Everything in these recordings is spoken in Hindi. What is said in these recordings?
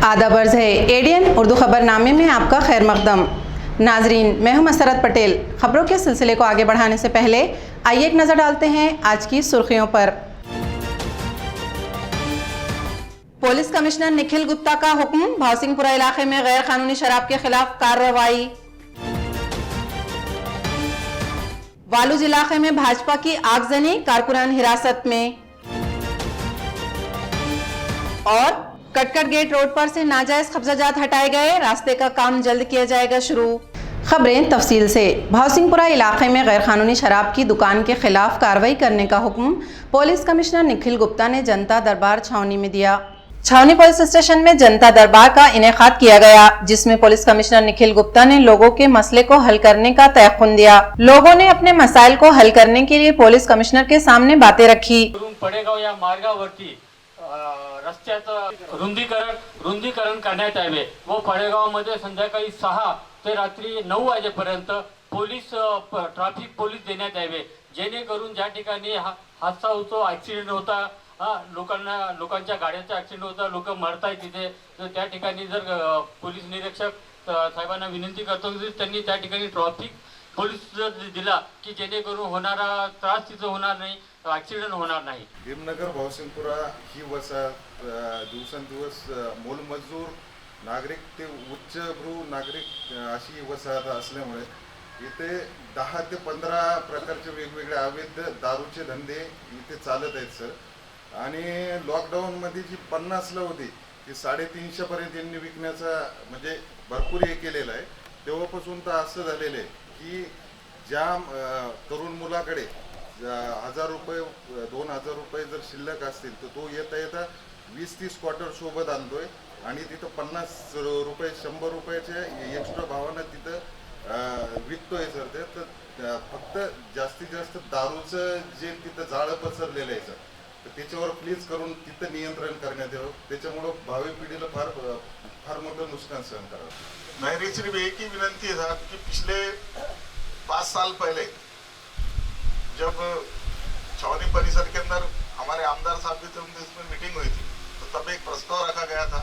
आदाब अर्ज़ है एडीएन उर्दू खबरनामे में आपका खैर मकदम। नाजरीन, मैं हूं मसरत पटेल। खबरों के सिलसिले को आगे बढ़ाने से पहले आइए एक नज़र डालते हैं आज की सुर्खियों पर। पुलिस कमिश्नर निखिल गुप्ता का हुक्म, भावसिंहपुरा इलाके में गैर कानूनी शराब के खिलाफ कार्रवाई। वालूज इलाके में भाजपा की आगजनी, कारकुनान हिरासत में। और कटकट गेट रोड पर से नाजायज कब्जाजात हटाए गए, रास्ते का काम जल्द किया जाएगा शुरू। खबरें तफसील से। भावसिंहपुरा इलाके में गैर कानूनी शराब की दुकान के खिलाफ कार्रवाई करने का हुक्म पुलिस कमिश्नर निखिल गुप्ता ने जनता दरबार छावनी में दिया। छावनी पुलिस स्टेशन में जनता दरबार का इनेकाद किया गया, जिसमें पुलिस कमिश्नर निखिल गुप्ता ने लोगों के मसले को हल करने का तयक्कुन दिया। लोगों ने अपने मसाइल को हल करने के लिए पुलिस कमिश्नर के सामने बातें रखी। पडेगाव या मार्गावरती रस्त्याचं रुंदीकरण करण्यात यावे व पडेगावमध्ये संध्याकाळी 6 ते रात्री 9 वाजेपर्यंत ट्रॅफिक पोलीस देण्यात यावे, जेणेकरून ज्या ठिकाणी हादसा होतो, ऍक्सिडेंट होता, लोकांच्या गाड्यांचा ऍक्सिडेंट होता, लोक मरतायत तिथे, तर त्या ठिकाणी जर पोलीस निरीक्षक साहेबांना विनंती करतो की त्यांनी त्या ठिकाणी ट्रॅफिक पोलीस जर दिला की जेणेकरून होणारा त्रास तिथं होणार नाही, ऍक्सिडेंट होणार नाही। भीमनगर भावसिंहपुरा ही वसाहत दिवसेंदिवस मोलमजूर नागरिक ते उच्चभ्रू नागरिक अशी वसाहत असल्यामुळे इथे 10 ते 15 प्रकारचे वेगवेगळे अवैध दारूचे धंदे इथे चालत आहेत सर। आणि लॉकडाऊनमध्ये जी 50ला होती ती 350 पर्यंत यांनी विकण्याचा म्हणजे भरपूर हे केलेलं आहे। तेव्हापासून तर असं झालेलं आहे की ज्या तरुण मुलाकडे 1000 रुपये 2000 रुपये जर शिल्लक असतील तर तो येता 20-30 क्वार्टर सोबत आणतोय आणि तिथं 50 रुपये 100 रुपयाच्या एक्स्ट्रा भावानं तिथं विकतोय सर। ते तर फक्त जास्तीत जास्त दारूचं जे तिथं जाळं पसरलेलं आहे सर, तर त्याच्यावर प्लीज करून तिथं नियंत्रण करण्यात यावं। त्याच्यामुळं भावी पिढीला फार मोठं नुकसान सहन करावं। मेरी सिर्फ एक ही विनंती है साहब कि पिछले 5 साल पहले जब छावनी परिसर के अंदर हमारे आमदार साहब भी थे, उनकी इसमें मीटिंग हुई थी, तो तब एक प्रस्ताव रखा गया था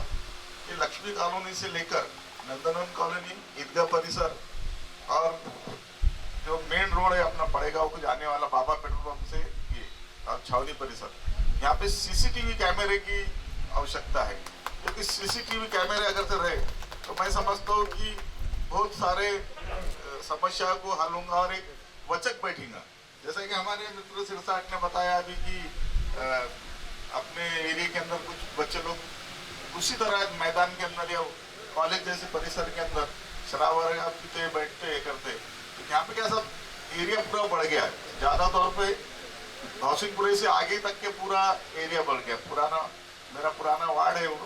कि लक्ष्मी कॉलोनी से लेकर नंदनवन कॉलोनी, ईदगाह परिसर और जो मेन रोड है अपना पड़ेगांव को जाने वाला बाबा पेट्रोल पंप से ये और छावनी परिसर, यहाँ पे सीसीटीवी कैमरे की आवश्यकता है। क्योंकि सीसीटीवी कैमरे अगर से रहे तो मैं समझता हूँ कि बहुत सारे समस्या को हल होगा और एक वचक बैठेगा। जैसे कि हमारे मित्र सिरसाट ने बताया अभी कि अपने एरिया के अंदर कुछ बच्चे लोग उसी तरह मैदान के अंदर या कॉलेज जैसे परिसर के अंदर शराब वगैरह पीते बैठते करते, तो यहाँ पे क्या सब एरिया पूरा बढ़ गया है। ज़्यादा तौर पे भावसिंहपुरे से आगे तक के पूरा एरिया बढ़ गया। मेरा पुराना वार्ड है वो,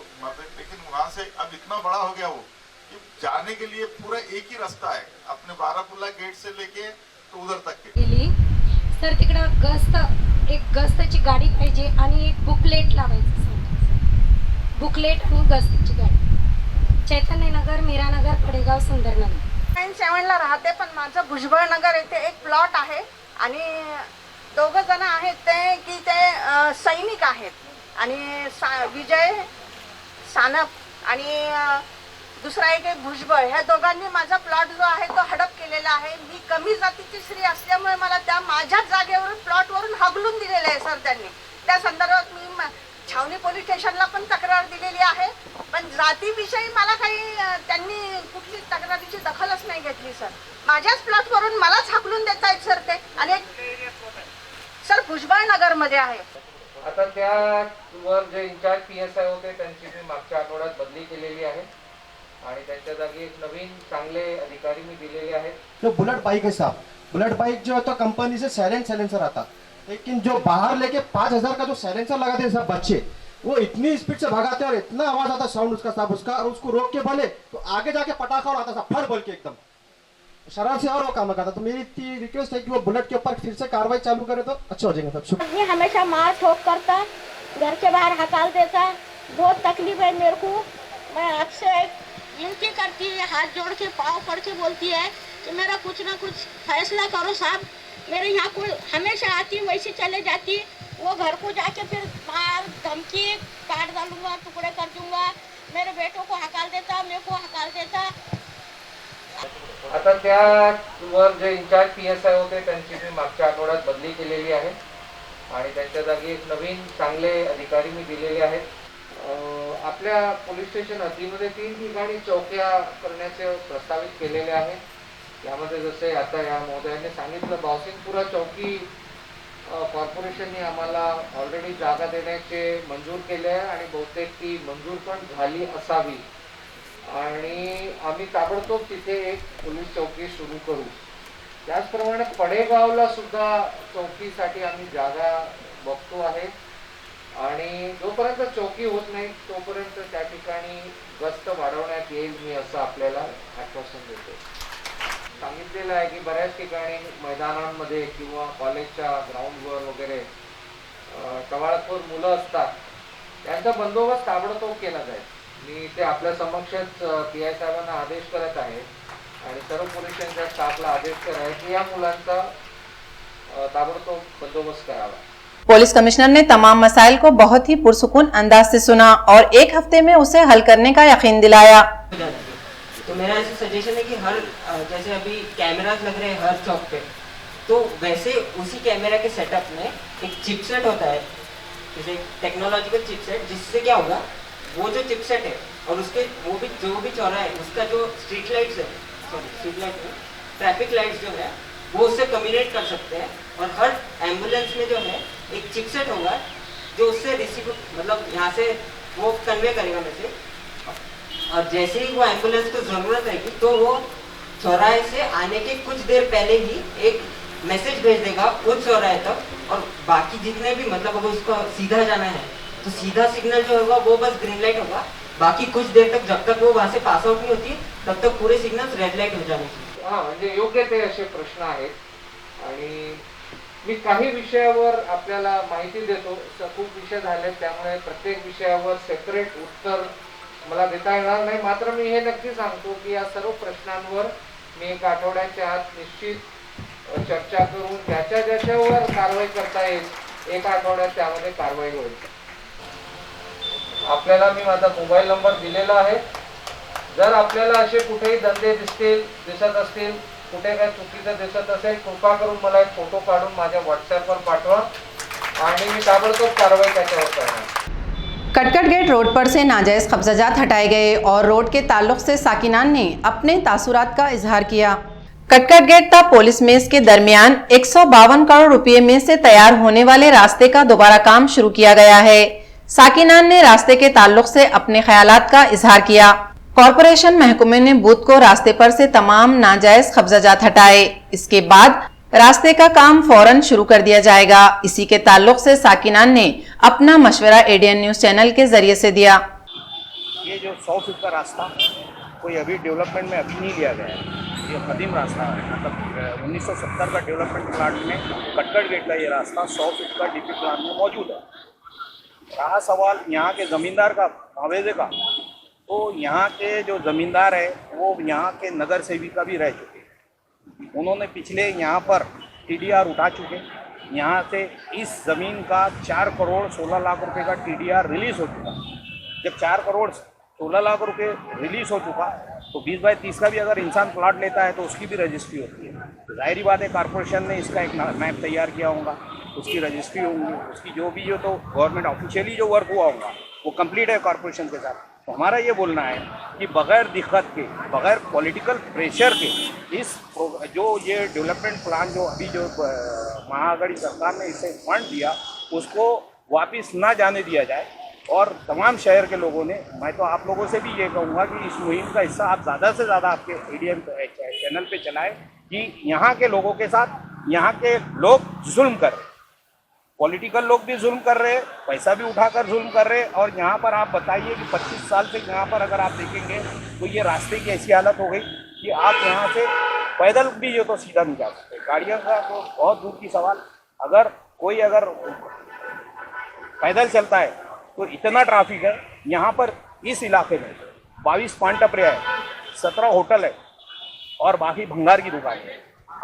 लेकिन वहाँ से अब इतना बड़ा हो गया वो कि जाने के लिए पूरा एक ही रास्ता है, अपने बारापुल्ला गेट से लेके तो उधर तक के। सर तिकडं एक गस्ताची गाडी पाहिजे आणि एक बुकलेट लावायचं, बुकलेट आणि गस्ताची गाडी। चैतन्यनगर, मीरानगर, पडेगाव, सुंदरनगर 7ला राहते, पण माझं भुजबळ नगर येथे एक प्लॉट आहे आणि 2 जण आहेत ते की ते सैनिक आहेत आणि विजय सानप आणि दुसरा एक भुजबळ, ह्या दोघांनी माझा प्लॉट जो आहे तो हडप केलेला आहे। मी कमी जातीची स्त्री असल्यामुळे मला त्या माझ्याच जागेवरून प्लॉटवरून हगलून दिलेलं आहे सर त्यांनी। त्या संदर्भात मी छावणी पोलीस स्टेशनला पण तक्रार दिलेली आहे, पण जातीविषयी मला काही त्यांनी कुठली तक्रारीची दखलच नाही घेतली सर। माझ्याच प्लॉटवरून मलाच हगलून देत आहेत सर ते। आणि सर भुजबळ नगरमध्ये आहे। आता त्यावर जे इंचार्ज PSI होते त्यांची मी मागच्या आठवड्यात बदली केलेली आहे आणि त्यांच्या जागी एक नवीन चांगले अधिकारी मी दिलेले आहेत। जो बुलेट बाइक है साहब, बुलेट बाइक जो है तो कंपनी से साइलेंसर आता, लेकिन जो बाहर लेके 5000 का जो साइलेंसर लगाते हैं सब बच्चे, वो इतनी स्पीड से भगाते हैं और इतना आवाज आता साउंड उसका साहब उसका, और उसको रोक के बोले तो आगे जाके पटाखा और आता साहब फट बोल के एकदम शराब से और वो काम करता। तो मेरी इतनी रिक्वेस्ट है कि वो बुलेट के ऊपर फिर से कार्रवाई चालू करे तो अच्छा हो जाएगा सब। ये हमेशा मार ठोक करता, घर के बाहर हकाल देता, बहुत तकलीफ है मेरे को। मैं आपसे विनती करती है, हाथ जोड़ के पाँव पड़ के बोलती है कि मेरा कुछ ना कुछ फैसला करो साहब। मेरे यहाँ कोई हमेशा आती वैसे चले जाती, वो घर को जाके फिर मार धमकी काट डालूंगा, टुकड़े कर दूंगा, मेरे बेटों को हकाल देता, मेरे को हकाल देता। आता त्यावर जे इन्चार्ज PSI होते त्यांची मी मागच्या आठवड्यात बदली केलेली आहे आणि त्यांच्या जागी एक नवीन चांगले अधिकारी मी दिलेले आहेत। आपल्या पोलीस स्टेशन हद्दीमध्ये 3 ठिकाणी चौक्या करण्याचे प्रस्तावित केलेले आहे। यामध्ये जसे आता या महोदयांनी सांगितलं, भावसिंगपुरा चौकी कॉर्पोरेशनने आम्हाला ऑलरेडी जागा देण्याचे मंजूर केले आहे आणि बहुतेक ती मंजूर पण झाली असावी आणि आम्ही ताबडतोब तिथे एक पोलीस चौकी सुरू करू। त्याचप्रमाणे पडेगावला सुद्धा चौकीसाठी आम्ही जागा बघतो आहे आणि जोपर्यंत चौकी होत नाही तोपर्यंत त्या ठिकाणी गस्त वाढवण्यात येईल, मी असं आपल्याला आश्वासन देतो। सांगितलेलं आहे की बऱ्याच ठिकाणी मैदानांमध्ये किंवा कॉलेजच्या ग्राउंडवर वगैरे टवाळखोर मुलं असतात, त्यांचा बंदोबस्त ताबडतोब केला जाईल। मी ते आपल्या समक्षच PI साहेबांना आदेश करत आहे आणि सर्व पोलीस स्टेशनच्या स्टाफला आदेश करत आहे की या मुलांचा ताबडतोब बंदोबस्त करावा। पुलिस कमिश्नर ने तमाम मसाइल को बहुत ही पुरसुकून अंदाज से सुना और 1 हफ्ते में उसे हल करने का यकीन दिलाया। तो मेरा ऐसा सजेशन है कि हर जैसे अभी कैमरास लग रहे हैं हर चौक पे, तो वैसे उसी कैमरा के सेटअप में एक चिपसेट होता है, जैसे टेक्नोलॉजिकल चिपसेट, जिससे क्या होगा वो जो चिपसेट है और उसके वो भी जो भी चौराहा है उसका जो स्ट्रीट लाइट्स है, सॉरी स्ट्रीट लाइट में ट्रैफिक लाइट्स जो है वो उससे कम्युनिकेट कर सकते हैं और हर एम्बुलेंस में जो है एक चिपसेट होगा जो उससे रिसीव मतलब यहाँ से वो कन्वे करेगा मैसेज, और जैसे ही वो एम्बुलेंस को ज़रूरत रहेगी तो वो चौराहे से आने के कुछ देर पहले ही एक मैसेज भेज देगा उस चौराहे तक। और बाकी जितने भी मतलब अगर उसको सीधा जाना है तो सीधा सिग्नल जो होगा वो बस ग्रीन लाइट होगा, बाकी कुछ देर तक जब तक वो वहाँ से पास आउट नहीं होती तब तक पूरे सिग्नल्स रेड लाइट हो जाने चाहिए। हां, म्हणजे योग्य ते असे प्रश्न आहेत आणि मी काही विषयावर आपल्याला माहिती देतो। खूप विषय झाले त्यामुळे प्रत्येक विषयावर सेपरेट उत्तर मला देता येणार नाही, मात्र मी हे नक्की सांगतो की या सर्व प्रश्नांवर मी 1 आठवड्याच्या आत निश्चित चर्चा करून ज्याच्यावर कारवाई करता येईल 1 आठवड्यात त्यामध्ये कारवाई होईल। आपल्याला मी माझा मोबाईल नंबर दिलेला आहे, जर आपल्याला असे कुठेही धंदे दिसत असतील, कुठे काही चुकीचं दिसत असेल, कृपा करून मला एक फोटो काढून माझ्या व्हॉट्सॲपवर पाठवा आणि मी ताबडतोब कारवाई त्याच्यावर करणार। कटकट गेट रोड पर से नाजायज़ कब्जाजात हटाए गए और रोड के ताल्लुक से साकिनान ने अपने तासुरात का इजहार किया। कटकट गेट ता पुलिस मेस के दरमियान 152 करोड़ रुपए में से तैयार होने वाले रास्ते का दोबारा काम शुरू किया गया है। साकिनान ने रास्ते के ताल्लुक से अपने ख्यालात का इजहार किया। कॉरपोरेशन महकमे ने बुध को रास्ते पर से तमाम नाजायज कब्जाजात हटाए। इसके बाद रास्ते का काम फौरन शुरू कर दिया जाएगा। इसी के ताल्लुक से साकिनान ने अपना मशवरा ADN न्यूज चैनल के जरिए से दिया। ये जो 100 फीट का रास्ता कोई अभी डेवलपमेंट में अभी नहीं लिया गया है, ये कदीम रास्ता है। मतलब 1970 का डेवलपमेंट प्लान में कटकट गेट का ये रास्ता 100 फीट का DP प्लान में मौजूद है। रहा सवाल यहाँ के ज़मींदार का मुआवजे का, तो यहाँ के जो ज़मींदार है वो यहाँ के नगर सेविका भी रह चुके हैं। उन्होंने पिछले यहाँ पर TDR उठा चुके। यहाँ से इस ज़मीन का 4 करोड़ 16 लाख रुपए का TDR रिलीज़ हो चुका। जब 4 करोड़ 16 लाख रुपए रिलीज़ हो चुका तो 20 बाई 30 का भी अगर इंसान प्लाट लेता है तो उसकी भी रजिस्ट्री होती है। तो जाहिर बात है कॉर्पोरेशन ने इसका एक मैप तैयार किया होगा, उसकी रजिस्ट्री होंगी, उसकी जो भी तो गवर्नमेंट ऑफिशियली जो वर्क हुआ होगा वो कंप्लीट है कॉर्पोरेशन के साथ। तो हमारा ये बोलना है कि बग़ैर दिक्कत के, बग़ैर पॉलिटिकल प्रेशर के इस जो ये डेवलपमेंट प्लान जो अभी जो महाआघाड़ी सरकार ने इसे फंड दिया उसको वापस ना जाने दिया जाए। और तमाम शहर के लोगों ने, मैं तो आप लोगों से भी ये कहूँगा कि इस मुहिम का हिस्सा आप ज़्यादा से ज़्यादा आपके ADN चैनल पे चलाएं कि यहाँ के लोगों के साथ यहाँ के लोग जुल्म कर रहे, पॉलिटिकल लोग भी जुल्म कर रहे, पैसा भी उठाकर जुल्म कर रहे। और यहाँ पर आप बताइए कि 25 साल से यहाँ पर अगर आप देखेंगे तो ये रास्ते की ऐसी हालत हो गई कि आप यहाँ से पैदल भी जो तो सीधा नहीं जा सकते, गाड़ियों का तो बहुत दूर की सवाल। अगर कोई अगर पैदल चलता है तो इतना ट्रैफिक है यहाँ पर। इस इलाके में 22 पान टपरे है, 17 होटल है और बाकी भंगार की दुकान है।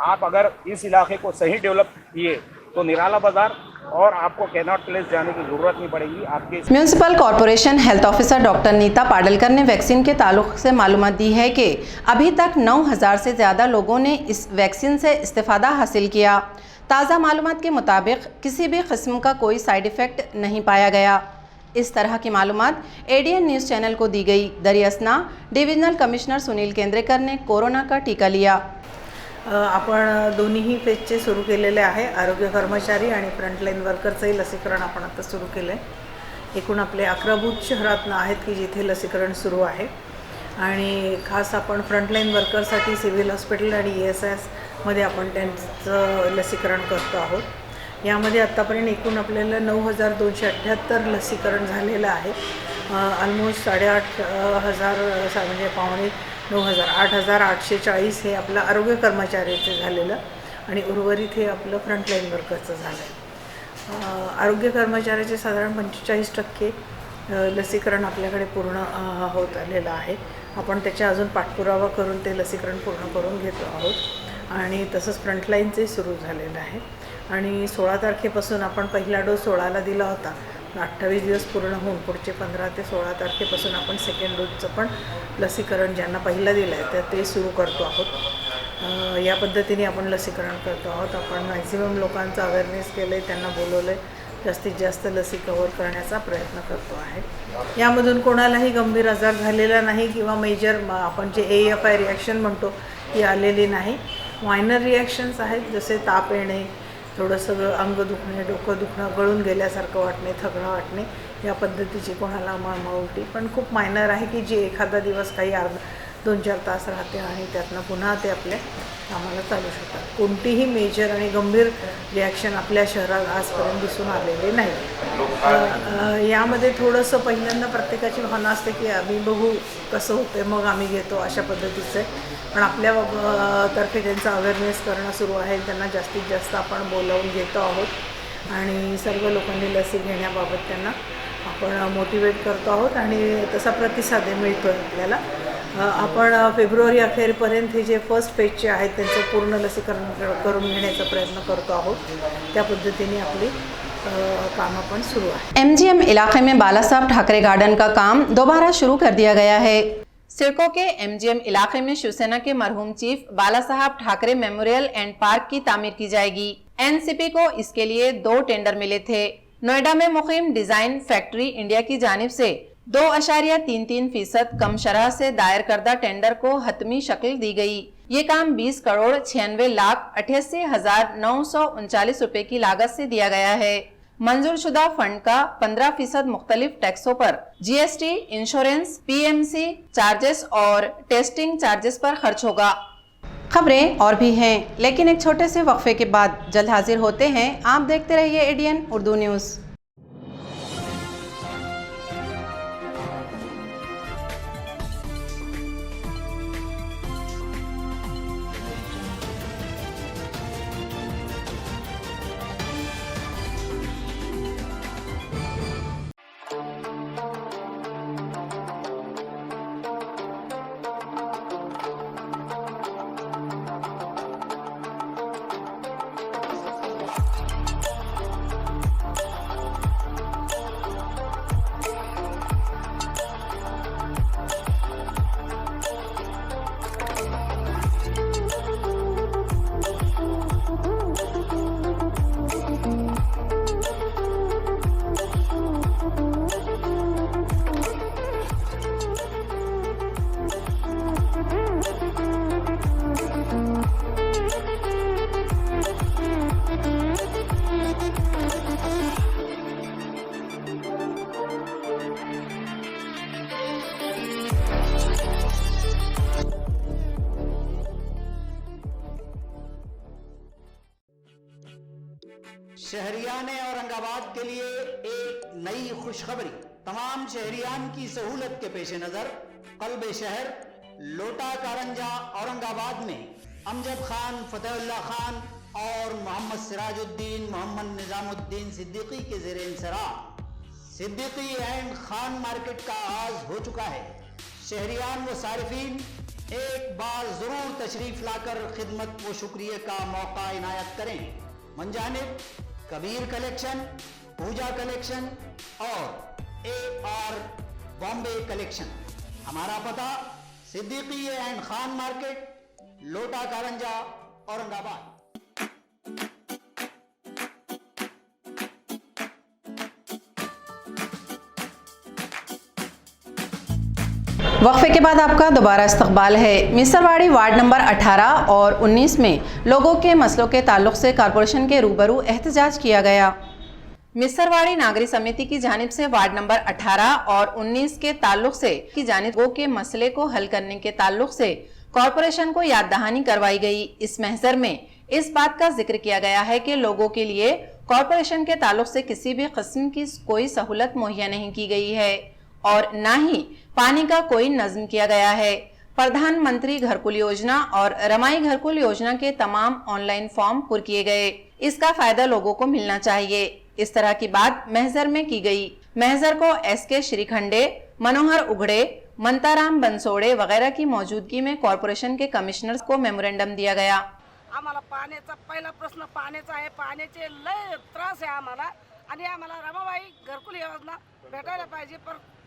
आप अगर इस इलाके को सही डेवलप किए तो निराला बाज़ार और आपको कैनॉट प्लेस जाने की ज़रूरत नहीं पड़ेगी। आपके municipal corporation health officer doctor Nita Padalkar ने वैक्सीन के ताल्लुक से मालूमात दी है कि अभी तक 9,000 से ज़्यादा लोगों ने इस वैक्सीन से इस्तेफादा हासिल किया। ताज़ा मालूमात के मुताबिक किसी भी किस्म का कोई साइड इफ़ेक्ट नहीं पाया गया। इस तरह की मालूमात ADN न्यूज़ चैनल को दी गई। दरियासना डिविजनल कमिश्नर सुनील केंद्रेकर ने कोरोना का टीका लिया। आपण दोन्हीही फेजचे सुरू केलेले आहे। आरोग्य कर्मचारी आणि फ्रंटलाईन वर्करचंही लसीकरण आपण आता सुरू केलं आहे। एकूण आपले 11 बूथ शहरात आहेत की जिथे लसीकरण सुरू आहे आणि खास आपण फ्रंटलाईन वर्करसाठी सिव्हिल हॉस्पिटल आणि ESS मध्ये आपण त्यांचं लसीकरण करतो आहोत। यामध्ये आत्तापर्यंत एकूण आपल्याला 9,278 लसीकरण झालेलं आहे। ऑलमोस्ट 8,500 म्हणजे पावणे 9,000 8,840 हे आपलं आरोग्य कर्मचाऱ्याचं झालेलं आणि उर्वरित हे आपलं फ्रंटलाईन वर्करचं झालं आहे। आरोग्य कर्मचाऱ्याचे साधारण 45% लसीकरण आपल्याकडे पूर्ण होत आलेलं आहे। आपण त्याच्या अजून पाठपुरावा करून ते लसीकरण पूर्ण करून घेतो आहोत आणि तसंच फ्रंटलाईनचे सुरू झालेलं आहे आणि 16 तारखेपासून आपण पहिला डोस 16ला दिला होता। 28 दिवस पूर्ण होऊन पुढचे 15 ते 16 तारखेपासून आपण सेकंड डोसचं पण लसीकरण ज्यांना पहिला दिलं आहे तर ते सुरू करतो आहोत। या पद्धतीने आपण लसीकरण करतो आहोत। आपण मॅक्झिमम लोकांचं अवेअरनेस केलं आहे, त्यांना बोलवलं आहे, जास्तीत जास्त लसी कव्हर करण्याचा प्रयत्न करतो आहे। यामधून कोणालाही गंभीर आजार झालेला नाही किंवा मेजर आपण जे AFI रिॲक्शन म्हणतो ती आलेली नाही। मायनर रिॲक्शन्स आहेत, जसे ताप येणे, थोडंसं अंग दुखणे, डोकं दुखणं, गळून गेल्यासारखं वाटणे, थकणं वाटणे, या पद्धतीची कोणाला मळमळ उलटी पण खूप मायनर आहे की जी एखादा दिवस काही 2-4 तास राहते आणि त्यातनं पुन्हा ते आपल्या कामाला चालू शकतात। कोणतीही मेजर आणि गंभीर रिॲक्शन आपल्या शहरात आजपर्यंत दिसून आलेले नाही। यामध्ये थोडंसं पहिल्यांदा प्रत्येकाची भावना असते की आम्ही बघू कसं होतं मग आम्ही घेतो अशा पद्धतीचं आहे। पण आपल्या तर्फे त्यांचं अवेअरनेस करणं सुरू आहे। त्यांना जास्तीत जास्त आपण बोलावून घेतो आहोत आणि सर्व लोकांनी लसी घेण्याबाबत त्यांना आपण मोटिवेट करतो आहोत आणि तसा प्रतिसाद मिळतो आपल्याला। आपण फेब्रुवारी अखेरपर्यंत हे जे फर्स्ट फेजचे आहेत त्यांचं पूर्ण लसीकरण करून घेण्याचा प्रयत्न करतो आहोत। त्या पद्धतीने आपली काम पण सुरू आहे। MGM इलाके में बाला साहब ठाकरे गार्डन का काम दोबारा शुरू कर दिया गया है। सिडको के MGM इलाके में शिवसेना के मरहूम चीफ बाला साहब ठाकरे मेमोरियल एंड पार्क की तामीर की जाएगी। NCP को इसके लिए 2 टेंडर मिले थे। नोएडा में मुकीम डिजाइन फैक्ट्री इंडिया की जानिब से 2.33% कम शरह से दायर करदा टेंडर को हतमी शक्ल दी गई। ये काम 20,96,88,939 रुपए की लागत से दिया गया है। मंजूरशुदा फंड का 15% मुख्तलिफ टैक्सों पर GST, इंश्योरेंस, PMC चार्जेस और टेस्टिंग चार्जेस पर खर्च होगा। खबरें और भी हैं, लेकिन एक छोटे से वक्फे के बाद जल्द हाजिर होते हैं। आप देखते रहिए ADN उर्दू न्यूज़। शहरियान औरंगाबाद के लिए एक नई खुशखबरी। तमाम शहरियान की सहूलत के पेश नज़र कल्ब शहर लोटा कारंजा औरंगाबाद में अमजद खान, फतेहुल्लाह खान और मोहम्मद सिराजुद्दीन, मोहम्मद निजामुद्दीन सिद्दीकी के ज़ेर इंसराह सिद्दीकी एंड खान मार्केट का आगाज हो चुका है। शहरियान व सारिफीन एक बार ज़रूर तशरीफ़ लाकर खिदमत व शुक्रिया का मौका इनायत करें। मंजानिब कबीर कलेक्शन, पूजा कलेक्शन और AR बॉम्बे कलेक्शन। हमारा पता सिद्दीकी एंड खान मार्केट, लोटा कारंजा, औरंगाबाद। वक्फे के बाद आपका दोबारा इस्तकबाल है। मिसरवाड़ी वार्ड नंबर 18 और 19 में लोगों के मसलों के ताल्लुक से कॉरपोरेशन के रूबरू एहतजाज किया गया। मिसरवाड़ी नागरिक समिति की जानिब से वार्ड नंबर 18 और 19 के ताल्लुक से की जानिब लोगों के मसले को हल करने के ताल्लुक से कॉरपोरेशन को याद दहानी करवाई गई। इस महजर में इस बात का जिक्र किया गया है कि लोगों के लिए कॉरपोरेशन के ताल्लुक से किसी भी किस्म की कोई सहूलत मुहैया नहीं की गई है और न ही पानी का कोई नज़्म किया गया है। प्रधानमंत्री घरकुल योजना और रमाई घरकुल योजना के तमाम ऑनलाइन फॉर्म पुर किए गए। इसका फायदा लोगों को मिलना चाहिए। इस तरह की बात महजर में की गई। महजर को SK श्रीखंडे, मनोहर उघड़े, मंताराम बनसोडे वगैरह की मौजूदगी में कॉरपोरेशन के कमिश्नर्स को मेमोरेंडम दिया गया। आम्हाला पाण्याचा पहिला प्रश्न पाण्याचा आहे। पाण्याचे लय त्रास आहे आम्हाला आणि आम्हाला रमाबाई घरकुल योजना भेटायला पाहिजे,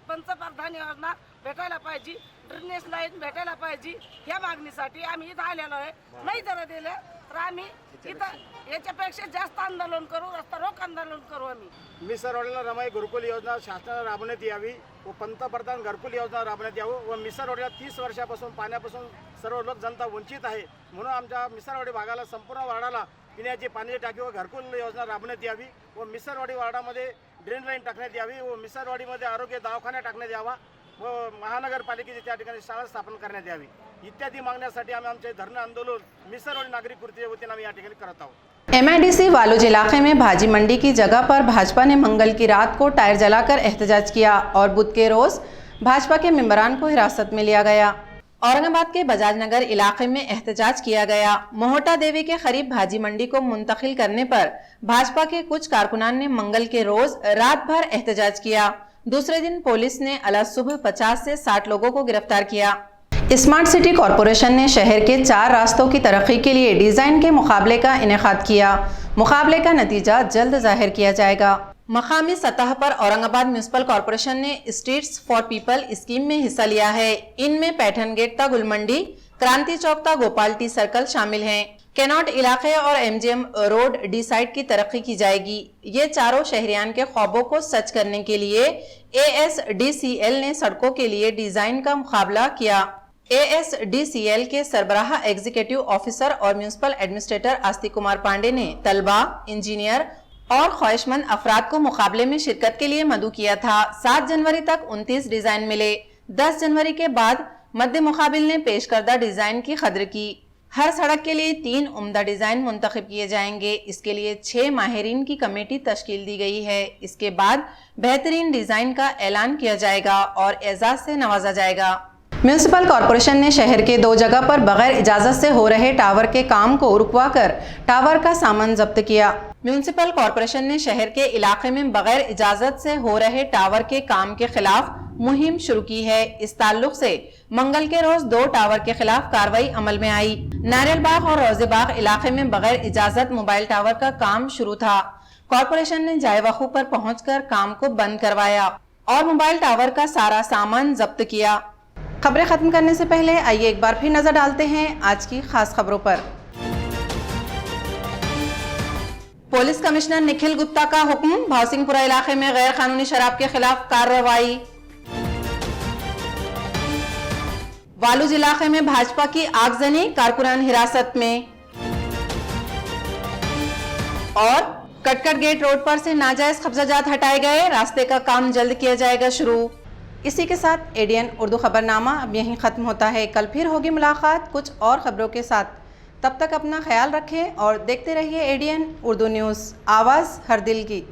पंतप्रधान योजना भेटायला पाहिजे, ड्रेनेज लाईन भेटायला पाहिजे। ह्या मागणीसाठी आम्ही इथं आलेलो आहे। नाही जर दिले तर आम्ही इथं याच्यापेक्षा जास्त आंदोलन करू, रस्ता रोक आंदोलन करू। आम्ही मिसरवाडीला रमाई घरकुल योजना शासनाने राबवण्यात यावी व पंतप्रधान घरकुल योजना राबवण्यात यावं व मिसरवाडीला 30 वर्षापासून पाण्यापासून सर्व लोक जनता वंचित आहे, म्हणून आमच्या मिसरवाडी भागाला संपूर्ण वार्डाला पिण्याची पाण्याची टाकी व घरकुल योजना राबवण्यात यावी व मिसरवाडी वार्डामध्ये ड्रेन लाईन टाकण्यात यावी व मिसरवाडीमध्ये आरोग्य दवाखाना टाकण्यात यावा व महानगरपालिकेची त्या ठिकाणी शाळा स्थापन करण्यात यावी इत्यादी मागण्यासाठी आम्ही आमचे धरणे आंदोलन मिसरवाडी नागरिक कृतीच्या वतीने आम्ही या ठिकाणी करत आहोत। MIDC वालुज इलाके में भाजी मंडी की जगह पर भाजपा ने मंगल की रात को टायर जलाकर एहतजाज किया और बुध के रोज भाजपा के मेंबरान को हिरासत में लिया गया। औरंगाबाद के बजाज नगर इलाके में एहतजाज किया गया। मोहटा देवी के करीब भाजी मंडी को मुंतकिल करने पर भाजपा के कुछ कारकुनान ने मंगल के रोज रात भर एहतजाज किया। दूसरे दिन पुलिस ने अला सुबह 50 से 60 लोगों को गिरफ्तार किया। स्मार्ट सिटी कॉरपोरेशन ने शहर के 4 रास्तों की तरक्की के लिए डिजाइन के मुकाबले का इनेकाद किया। मुकाबले का नतीजा जल्द जाहिर किया जाएगा। मकामी सतह पर औरंगाबाद म्यूनिसिपल कॉरपोरेशन ने स्ट्रीट्स फॉर पीपल स्कीम में हिस्सा लिया है। इनमें पैठन गेट ता गुलमंडी, क्रांति चौक ता गोपाल टी सर्कल शामिल हैं। कैनॉट इलाके और MGM रोड डी साइड की तरक्की की जाएगी। ये चारों शहरियान के ख्वाबों को सच करने के लिए ASDCL ने सड़कों के लिए डिजाइन का मुकाबला किया। ASDCL के सरबराह एग्जीक्यूटिव ऑफिसर और म्यूनिसिपल एडमिनिस्ट्रेटर आस्तिक कुमार पांडे ने तलबा, इंजीनियर और ख्वाहिशमंद अफराद को मुकाबले में शिरकत के लिए मदऊ किया था। 7 जनवरी तक 29 डिजाइन मिले। 10 जनवरी के बाद मद्दे मुकाबिल ने पेश करदा डिजाइन की कद्र की। हर सड़क के लिए 3 उम्दा डिजाइन मुंतखब किए जाएंगे। इसके लिए 6 माहिरीन की कमेटी तश्कील दी गई है। इसके बाद बेहतरीन डिजाइन का ऐलान किया जाएगा और एजाज से नवाजा जाएगा। म्यूनिसिपल कॉरपोरेशन ने शहर के 2 जगह पर बगैर इजाजत से हो रहे टावर के काम को रुकवाकर टावर का सामान जब्त किया। म्यूनिसिपल कॉरपोरेशन ने शहर के इलाके में बगैर इजाजत से हो रहे टावर के काम के खिलाफ मुहिम शुरू की है। इस ताल्लुक से मंगल के रोज 2 टावर के खिलाफ कार्रवाई अमल में आई। नारियल बाग और रोजेबाग इलाके में बगैर इजाजत मोबाइल टावर का काम शुरू था। कॉरपोरेशन ने जाए वकू पर पहुंचकर काम को बंद करवाया और मोबाइल टावर का सारा सामान जब्त किया। खबरें खत्म करने से पहले आइए एक बार फिर नजर डालते हैं आज की खास खबरों पर। पुलिस कमिश्नर निखिल गुप्ता का हुक्म, भावसिंहपुरा इलाके में गैर कानूनी शराब के खिलाफ कार्रवाई। वालूज इलाके में भाजपा की आगजनी, कारकुनान हिरासत में। और कटकट गेट रोड पर से नाजायज कब्जाजात हटाए गए, रास्ते का काम जल्द किया जाएगा शुरू। इसी के साथ ADN उर्दू खबरनामा अब यहीं ख़त्म होता है। कल फिर होगी मुलाकात कुछ और खबरों के साथ। तब तक अपना ख्याल रखें और देखते रहिए ADN उर्दू न्यूज़, आवाज़ हर दिल की।